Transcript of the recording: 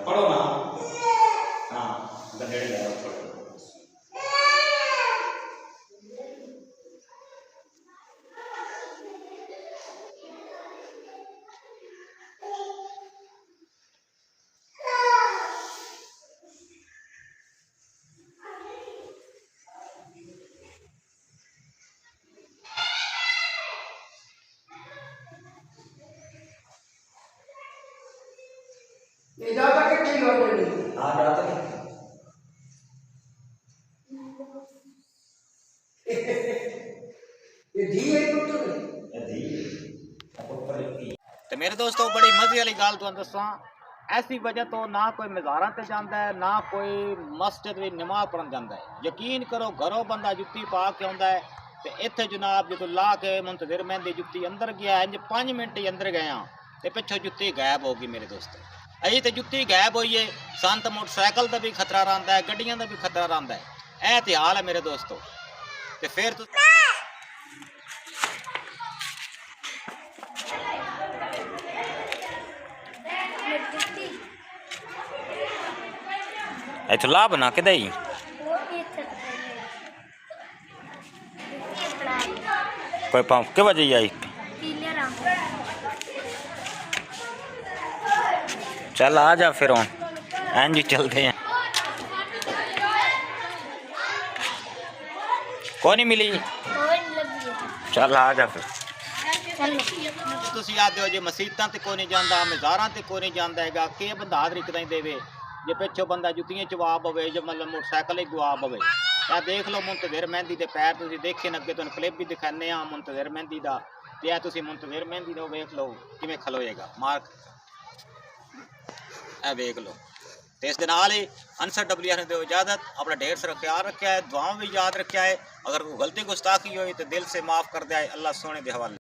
पढ़ो ना। हाँ गंदेड़े जाओ पढ़ो। ये ज़्यादा कितनी लोग हैं? हाँ जाते हैं। ये धी है पुत्र ने। तो मेरे दोस्तों बड़ी मजे वाली गल तुहानू दसां, ऐसी वजह तो ना कोई मज़ारां ते जांदा है ना कोई मस्जिद में नमाज पढ़न जांदा है। यकीन करो घरों बंदा जुत्ती पा के आउंदा है ते इत्थे जनाब जो ला के मुंतज़िर मेहंदी जुत्ती अंदर गया इंज 5 मिनट ही अंदर गया ते पिछों जुत्ती गायब हो गई। मेरे दोस्तों अजी तो जुत्ती गायब हुई है। सन तो मोटरसाइकिल का भी खतरा रहिंदा है, गड्डियां का भी खतरा रहिंदा है। ऐ ते हाल है मेरे दोस्तों। ते फिर इत्थों ला बना के दई कोई पंप के वजह आई। चल आ जा फिर हम इंज ही चलते हैं। कौन नहीं मिली? चल आ जा फिर। तुसी आदे हो जे मसीतां ते कोई नहीं जांदा, मज़ारां ते कोई नहीं जांदा हैगा, के बंदा हाज़री कदाई देवे जे पिछों बंदा जुत्तियां चवाब होवे जो मतलब मोटरसाइकिल ही गुआब होवे। या देख लो मुंतज़िर मेहंदी दे पैर तुसी देखे न, अगे तुहानू क्लिप भी दिखाने आ मुंतज़िर मेहंदी दा। ते ऐ तुसी मुंतज़िर मेहंदी दा वेख लो किवें खलोएगा मार्क, ऐ वेख लो। तो इस दे नाल ही अंसर WR ने दो इजाज़त। अपना ढेर सारा ख्याल रखा है, दुआओं भी याद रखा है। अगर कोई गलती गुस्ताखी हुई तो दिल से माफ़ कर दे। अल्लाह सोने दे हवाले।